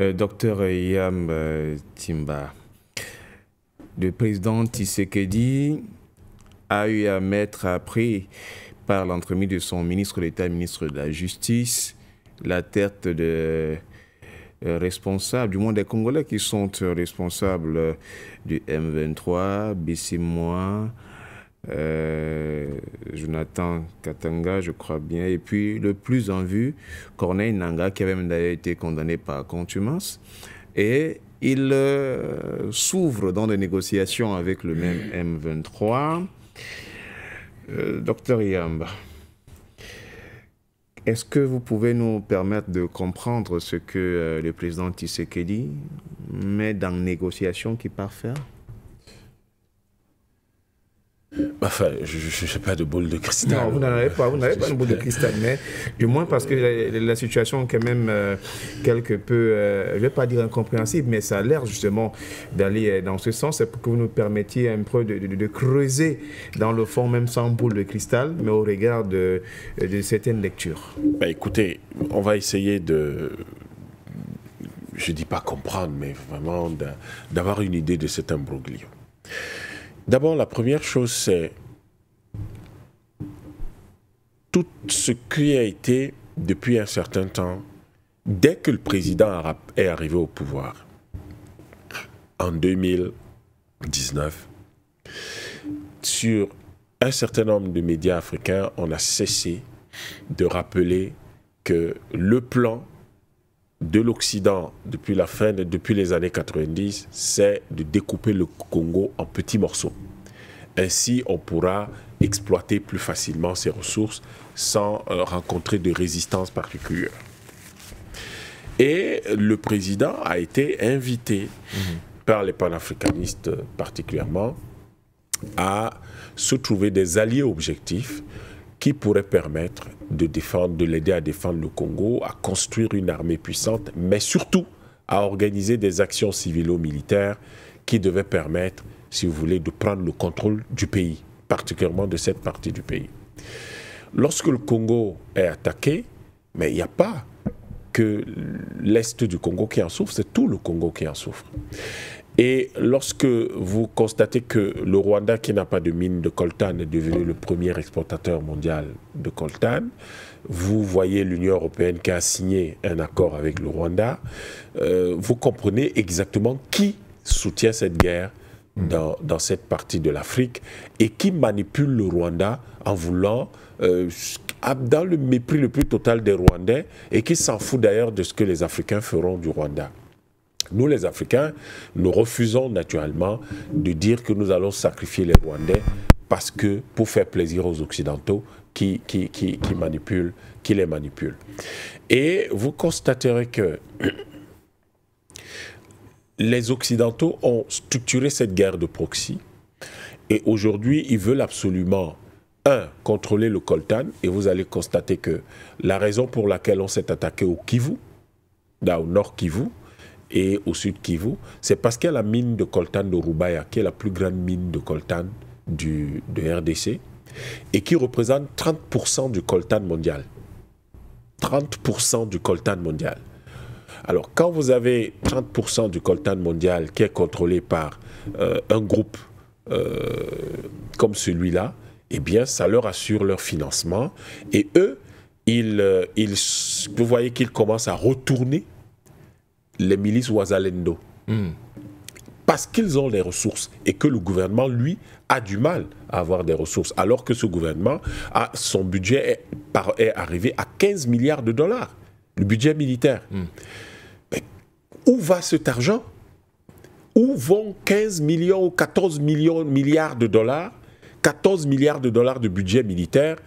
Docteur Yam Timba, le président Tshisekedi a eu à mettre après, par l'entremise de son ministre d'État, ministre de la Justice, la tête de responsables, du moins des Congolais qui sont responsables du M23, Bissimois, Jonathan Katanga, je crois bien, et puis le plus en vue, Corneille Nangaa, qui avait même d'ailleurs été condamné par contumace. Et il s'ouvre dans des négociations avec le même M23. Docteur Yamba, est-ce que vous pouvez nous permettre de comprendre ce que le président Tshisekedi met dans les négociations qu'il part faire? Enfin, je n'ai pas de boule de cristal. Non, vous n'en avez pas, une boule de cristal, mais du moins parce que la situation est quand même quelque peu, je ne vais pas dire incompréhensible, mais ça a l'air justement d'aller dans ce sens. C'est pour que vous nous permettiez un peu de creuser dans le fond, même sans boule de cristal, mais au regard de certaines lectures. Ben, écoutez, on va essayer de, je ne dis pas comprendre, mais vraiment d'avoir une idée de cet imbroglio. D'abord, la première chose, c'est tout ce qui a été, depuis un certain temps, dès que le président est arrivé au pouvoir, en 2019, sur un certain nombre de médias africains, on a cessé de que le plan de l'Occident depuis les années 90, c'est de découper le Congo en petits morceaux. Ainsi, on pourra exploiter plus facilement ses ressources sans rencontrer de résistance particulière. Et le président a été invité par les panafricanistes particulièrement à se trouver des alliés objectifs qui pourrait permettre de l'aider à défendre le Congo, à construire une armée puissante, mais surtout à organiser des actions civilo-militaires qui devaient permettre, si vous voulez, de prendre le contrôle du pays, particulièrement de cette partie du pays. Lorsque le Congo est attaqué, mais il n'y a pas que l'Est du Congo qui en souffre, c'est tout le Congo qui en souffre. Et lorsque vous constatez que le Rwanda, qui n'a pas de mine de coltan, est devenu le premier exportateur mondial de coltan, vous voyez l'Union européenne qui a signé un accord avec le Rwanda, vous comprenez exactement qui soutient cette guerre dans cette partie de l'Afrique et qui manipule le Rwanda en voulant, dans le mépris le plus total des Rwandais, et qui s'en fout d'ailleurs de ce que les Africains feront du Rwanda. Nous, les Africains, nous refusons naturellement de dire que nous allons sacrifier les Rwandais pour faire plaisir aux Occidentaux qui les manipulent. Et vous constaterez que les Occidentaux ont structuré cette guerre de proxy et aujourd'hui, ils veulent absolument, contrôler le coltan, et vous allez constater que la raison pour laquelle on s'est attaqué au Kivu, au nord Kivu, et au sud Kivu, c'est parce qu'il y a la mine de coltan de Rubaya, qui est la plus grande mine de coltan de RDC, et qui représente 30% du coltan mondial. 30% du coltan mondial. Alors, quand vous avez 30% du coltan mondial qui est contrôlé par un groupe comme celui-là, eh bien, ça leur assure leur financement. Et eux, vous voyez qu'ils commencent à retourner les milices Ouazalendo. Parce qu'ils ont les ressources et que le gouvernement, lui, a du mal à avoir des ressources, alors que ce gouvernement, son budget est arrivé à 15 milliards de dollars, le budget militaire. Mais où va cet argent? Où vont 15 millions ou 14 milliards de dollars, 14 milliards de dollars de budget militaire?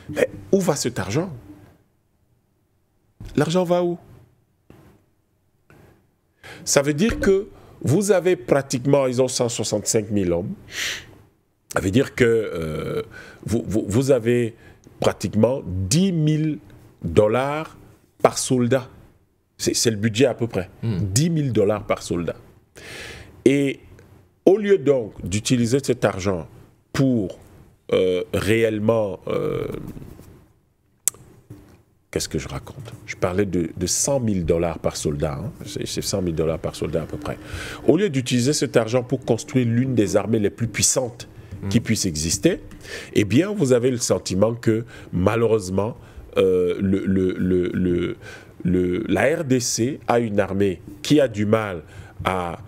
Mais où va cet argent? L'argent va où? Ça veut dire que vous avez pratiquement, ils ont 165 000 hommes. Ça veut dire que vous avez pratiquement 10 000 dollars par soldat. C'est le budget à peu près. 10 000 dollars par soldat. Et au lieu donc d'utiliser cet argent pour réellement qu'est-ce que je raconte? Je parlais de 100 000 $ par soldat. Hein. C'est 100 000 $ par soldat à peu près. Au lieu d'utiliser cet argent pour construire l'une des armées les plus puissantes qui puissent exister, eh bien, vous avez le sentiment que, malheureusement, la RDC a une armée qui a du mal à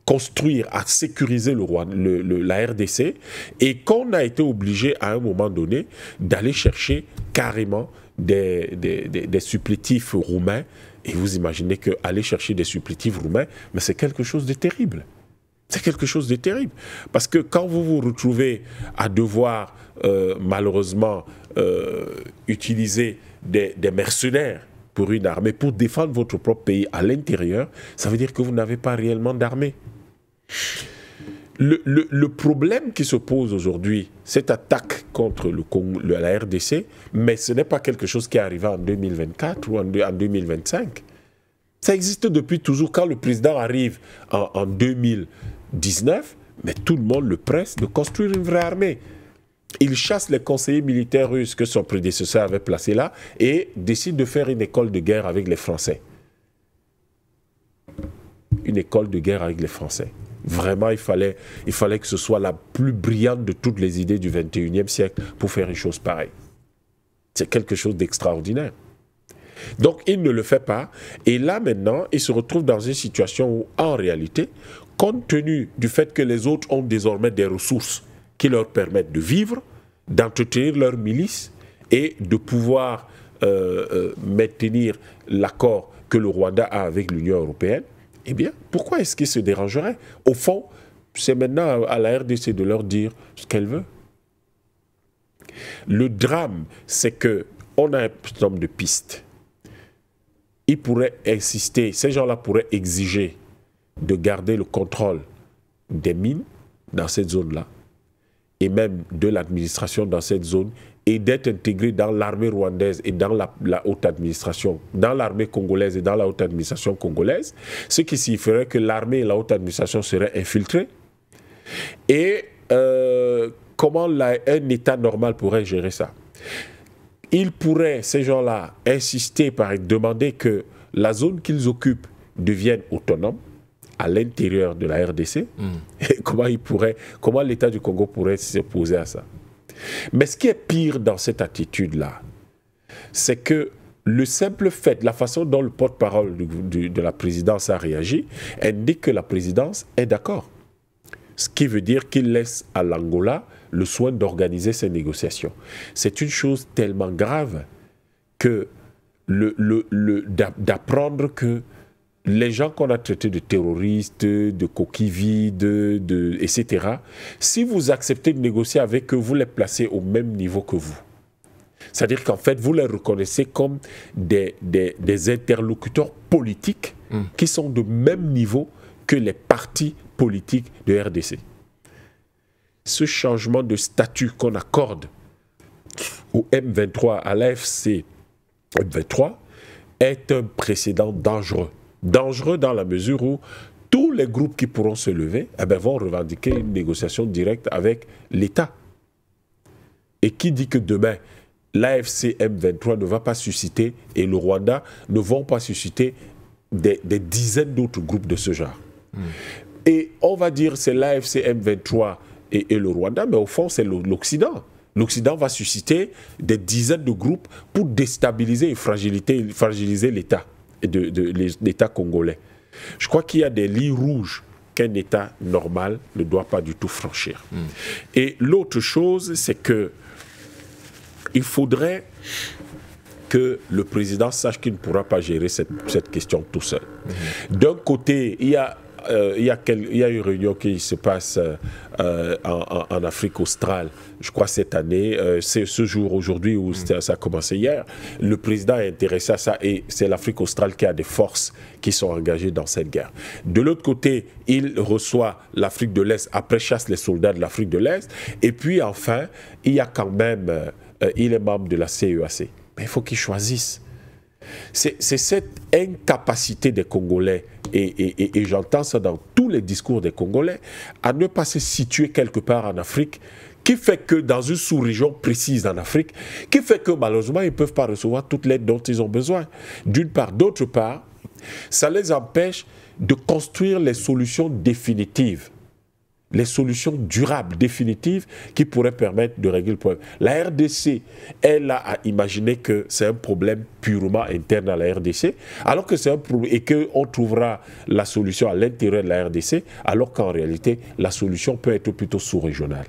construire, à sécuriser la RDC, et qu'on a été obligé à un moment donné d'aller chercher carrément des supplétifs roumains. Et vous imaginez qu'aller chercher des supplétifs roumains, mais c'est quelque chose de terrible. C'est quelque chose de terrible. Parce que quand vous vous retrouvez à devoir, malheureusement, utiliser des mercenaires pour une armée, pour défendre votre propre pays à l'intérieur, ça veut dire que vous n'avez pas réellement d'armée. Le problème qui se pose aujourd'hui, cette attaque contre la RDC, mais ce n'est pas quelque chose qui est arrivé en 2024 ou en 2025. Ça existe depuis toujours. Quand le président arrive en 2019, mais tout le monde le presse de construire une vraie armée. Il chasse les conseillers militaires russes que son prédécesseur avait placés là et décide de faire une école de guerre avec les Français. Une école de guerre avec les Français. Vraiment, il fallait que ce soit la plus brillante de toutes les idées du 21e siècle pour faire une chose pareille. C'est quelque chose d'extraordinaire. Donc, il ne le fait pas. Et là, maintenant, il se retrouve dans une situation où, en réalité, compte tenu du fait que les autres ont désormais des ressources qui leur permettent de vivre, d'entretenir leur milice et de pouvoir maintenir l'accord que le Rwanda a avec l'Union européenne, eh bien, pourquoi est-ce qu'ils se dérangeraient? Au fond, c'est maintenant à la RDC de leur dire ce qu'elle veut. Le drame, c'est qu'on a un certain nombre de pistes. Ils pourraient insister, ces gens-là pourraient exiger de garder le contrôle des mines dans cette zone-là, et même de l'administration dans cette zone, et d'être intégrés dans l'armée rwandaise et dans la haute administration, dans l'armée congolaise et dans la haute administration congolaise, ce qui signifierait que l'armée et la haute administration seraient infiltrées. Et comment un État normal pourrait gérer ça? Ils pourraient, ces gens-là, insister par demander que la zone qu'ils occupent devienne autonome à l'intérieur de la RDC. Et comment l'État du Congo pourrait s'opposer à ça? Mais ce qui est pire dans cette attitude-là, c'est que le simple fait, la façon dont le porte-parole de la présidence a réagi, indique que la présidence est d'accord. Ce qui veut dire qu'il laisse à l'Angola le soin d'organiser ces négociations. C'est une chose tellement grave que d'apprendre que les gens qu'on a traités de terroristes, de coquilles vides, etc., si vous acceptez de négocier avec eux, vous les placez au même niveau que vous. C'est-à-dire qu'en fait, vous les reconnaissez comme des interlocuteurs politiques qui sont de même niveau que les partis politiques de RDC. Ce changement de statut qu'on accorde au M23, à l'AFC M23, est un précédent dangereux. Dangereux dans la mesure où tous les groupes qui pourront se lever vont revendiquer une négociation directe avec l'État. Et qui dit que demain, l'AFC M23 ne va pas susciter, et le Rwanda ne vont pas susciter des dizaines d'autres groupes de ce genre. Et on va dire c'est l'AFC M23 et le Rwanda, mais au fond c'est l'Occident. L'Occident va susciter des dizaines de groupes pour déstabiliser et fragiliser l'État. L'État congolais. Je crois qu'il y a des lignes rouges qu'un État normal ne doit pas du tout franchir. Et l'autre chose, c'est que il faudrait que le président sache qu'il ne pourra pas gérer cette question tout seul. D'un côté, il y a une réunion qui se passe en Afrique australe, je crois cette année, c'est ce jour aujourd'hui où ça a commencé hier. Le président est intéressé à ça et c'est l'Afrique australe qui a des forces qui sont engagées dans cette guerre. De l'autre côté, il reçoit l'Afrique de l'Est, après chasse les soldats de l'Afrique de l'Est, et puis enfin, il y a quand même, il est membre de la CEAC. Mais il faut qu'il choisisse. C'est cette incapacité des Congolais, et j'entends ça dans tous les discours des Congolais, à ne pas se situer quelque part en Afrique qui fait que dans une sous-région précise en Afrique, qui fait que malheureusement, ils ne peuvent pas recevoir toute l'aide dont ils ont besoin. D'une part. D'autre part, ça les empêche de construire les solutions définitives, les solutions durables, définitives, qui pourraient permettre de régler le problème. La RDC, elle a imaginé que c'est un problème purement interne à la RDC, alors que c'est un problème et qu'on trouvera la solution à l'intérieur de la RDC, alors qu'en réalité, la solution peut être plutôt sous-régionale.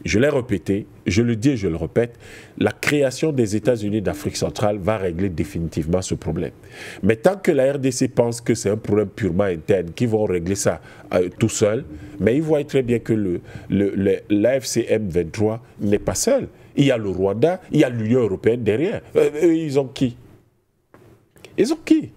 Je l'ai répété, je le dis et je le répète, la création des États-Unis d'Afrique centrale va régler définitivement ce problème. Mais tant que la RDC pense que c'est un problème purement interne, qu'ils vont régler ça tout seul, mais ils voient très bien que l'AFCM 23 n'est pas seul. Il y a le Rwanda, il y a l'Union européenne derrière. Eux, ils ont qui? Ils ont qui?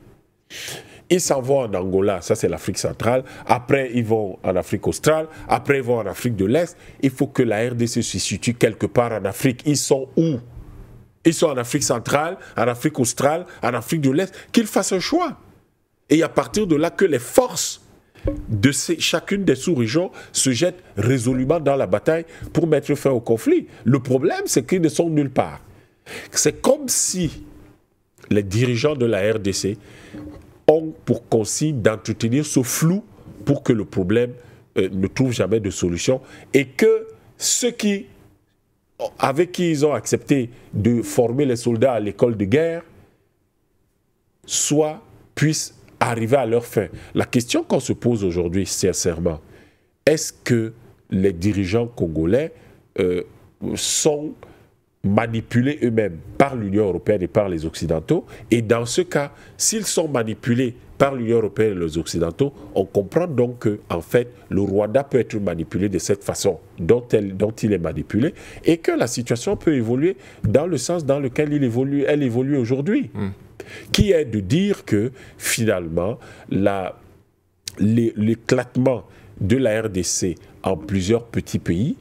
Ils s'en vont en Angola, ça c'est l'Afrique centrale. Après, ils vont en Afrique australe. Après, ils vont en Afrique de l'Est. Il faut que la RDC se situe quelque part en Afrique. Ils sont où? Ils sont en Afrique centrale, en Afrique australe, en Afrique de l'Est. Qu'ils fassent un choix. Et à partir de là, que les forces de chacune des sous-régions se jettent résolument dans la bataille pour mettre fin au conflit. Le problème, c'est qu'ils ne sont nulle part. C'est comme si les dirigeants de la RDC ont pour consigne d'entretenir ce flou pour que le problème ne trouve jamais de solution et que ceux avec qui ils ont accepté de former les soldats à l'école de guerre puissent arriver à leur fin. La question qu'on se pose aujourd'hui, sincèrement, est-ce que les dirigeants congolais sont manipulés eux-mêmes par l'Union européenne et par les Occidentaux? Et dans ce cas, s'ils sont manipulés par l'Union européenne et les Occidentaux, on comprend donc que, en fait, le Rwanda peut être manipulé de cette façon dont il est manipulé et que la situation peut évoluer dans le sens dans lequel elle évolue aujourd'hui. Qui est de dire que, finalement, l'éclatement de la RDC en plusieurs petits pays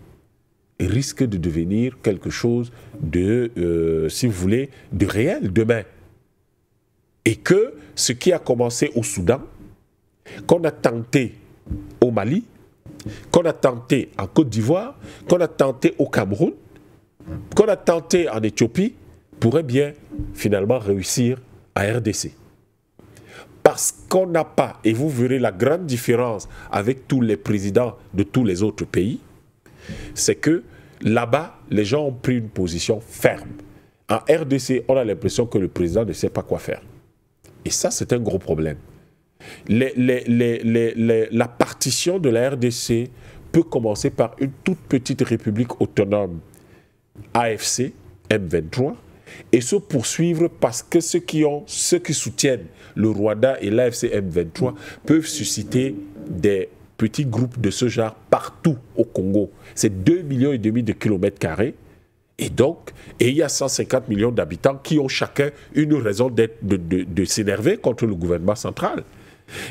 risque de devenir quelque chose de, si vous voulez, de réel demain. Et que ce qui a commencé au Soudan, qu'on a tenté au Mali, qu'on a tenté en Côte d'Ivoire, qu'on a tenté au Cameroun, qu'on a tenté en Éthiopie, pourrait bien finalement réussir à RDC. Parce qu'on n'a pas, et vous verrez la grande différence avec tous les présidents de tous les autres pays, c'est que là-bas, les gens ont pris une position ferme. En RDC, on a l'impression que le président ne sait pas quoi faire. Et ça, c'est un gros problème. La partition de la RDC peut commencer par une toute petite république autonome, AFC, M23, et se poursuivre parce que ceux qui soutiennent le Rwanda et l'AFC M23 peuvent susciter des petits groupes de ce genre partout au Congo. C'est 2,5 millions de kilomètres carrés. Et donc, il y a 150 millions d'habitants qui ont chacun une raison de s'énerver contre le gouvernement central.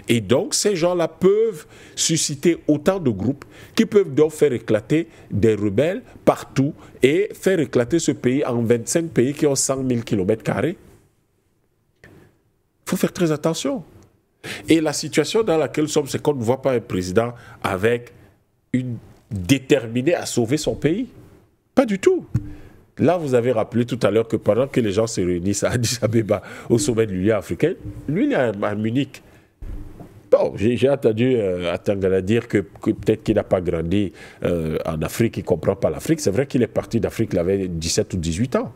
Et donc, ces gens-là peuvent susciter autant de groupes qui peuvent donc faire éclater des rebelles partout et faire éclater ce pays en 25 pays qui ont 100 000 kilomètres carrés. Il faut faire très attention. Et la situation dans laquelle nous sommes, c'est qu'on ne voit pas un président avec une déterminé à sauver son pays. Pas du tout. Là, vous avez rappelé tout à l'heure que pendant que les gens se réunissent à Addis Abeba au sommet de l'Union africaine, lui, il est à Munich. Bon, j'ai entendu Atangana dire que peut-être qu'il n'a pas grandi en Afrique, il ne comprend pas l'Afrique. C'est vrai qu'il est parti d'Afrique, il avait 17 ou 18 ans.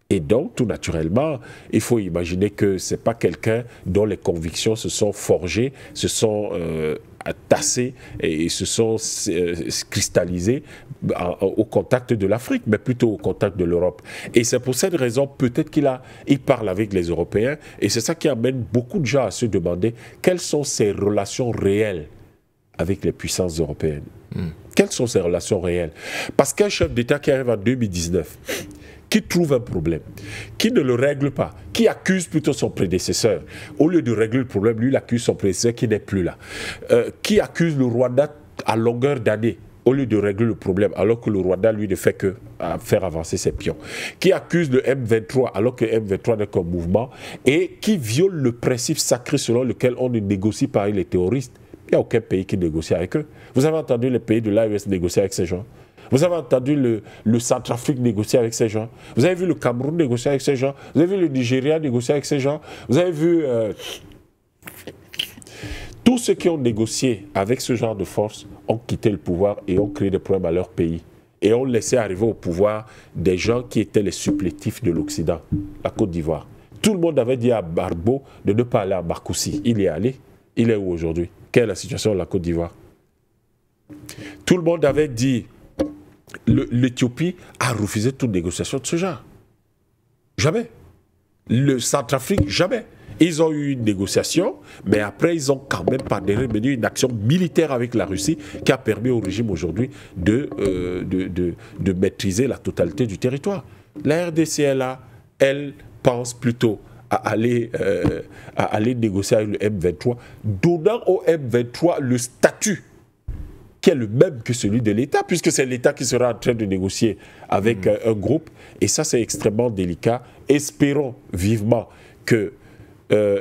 Et donc, tout naturellement, il faut imaginer que ce n'est pas quelqu'un dont les convictions se sont forgées, se sont tassées et se sont cristallisées au contact de l'Afrique, mais plutôt au contact de l'Europe. Et c'est pour cette raison, peut-être il parle avec les Européens, et c'est ça qui amène beaucoup de gens à se demander quelles sont ses relations réelles avec les puissances européennes. Quelles sont ces relations réelles? Parce qu'un chef d'État qui arrive en 2019... qui trouve un problème, qui ne le règle pas, qui accuse plutôt son prédécesseur, au lieu de régler le problème, lui, il accuse son prédécesseur qui n'est plus là, qui accuse le Rwanda à longueur d'année, au lieu de régler le problème, alors que le Rwanda, lui, ne fait que faire avancer ses pions, qui accuse le M23, alors que le M23 n'est qu'un mouvement, et qui viole le principe sacré selon lequel on ne négocie pas avec les terroristes. Il n'y a aucun pays qui négocie avec eux. Vous avez entendu les pays de l'AES négocier avec ces gens? Vous avez entendu le Centrafrique négocier avec ces gens? Vous avez vu le Cameroun négocier avec ces gens? Vous avez vu le Nigeria négocier avec ces gens? Vous avez vu tous ceux qui ont négocié avec ce genre de force ont quitté le pouvoir et ont créé des problèmes à leur pays. Et ont laissé arriver au pouvoir des gens qui étaient les supplétifs de l'Occident, la Côte d'Ivoire. Tout le monde avait dit à Barbeau de ne pas aller à Marcoussis. Il y est allé. Il est où aujourd'hui? Quelle est la situation de la Côte d'Ivoire? Tout le monde avait dit, l'Éthiopie a refusé toute négociation de ce genre. Jamais. Le Centrafrique, jamais. Ils ont eu une négociation, mais après, ils ont quand même par derrière mené une action militaire avec la Russie qui a permis au régime aujourd'hui de maîtriser la totalité du territoire. La RDC, elle pense plutôt à aller négocier avec le M23, donnant au M23 le statut qui est le même que celui de l'État, puisque c'est l'État qui sera en train de négocier avec un groupe. Et ça, c'est extrêmement délicat. Espérons vivement que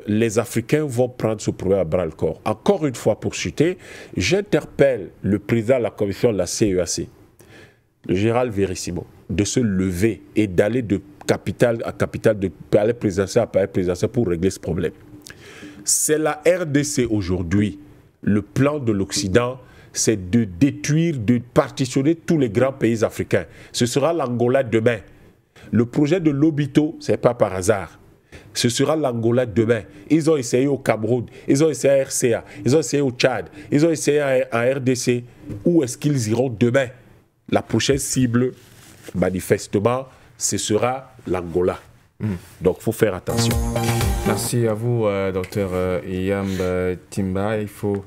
les Africains vont prendre ce problème à bras-le-corps. Encore une fois, pour chuter, j'interpelle le président de la commission de la CEAC, le général Verissimo, de se lever et d'aller de capitale à capitale, de palais présidentiel à palais présidentiel pour régler ce problème. C'est la RDC aujourd'hui. Le plan de l'Occident, c'est de détruire, de partitionner tous les grands pays africains. Ce sera l'Angola demain. Le projet de Lobito, ce n'est pas par hasard. Ce sera l'Angola demain. Ils ont essayé au Cameroun, ils ont essayé à RCA, ils ont essayé au Tchad, ils ont essayé à RDC. Où est-ce qu'ils iront demain? La prochaine cible, manifestement, ce sera l'Angola. Donc, il faut faire attention. Merci à vous, docteur Iyam Timba. Il faut...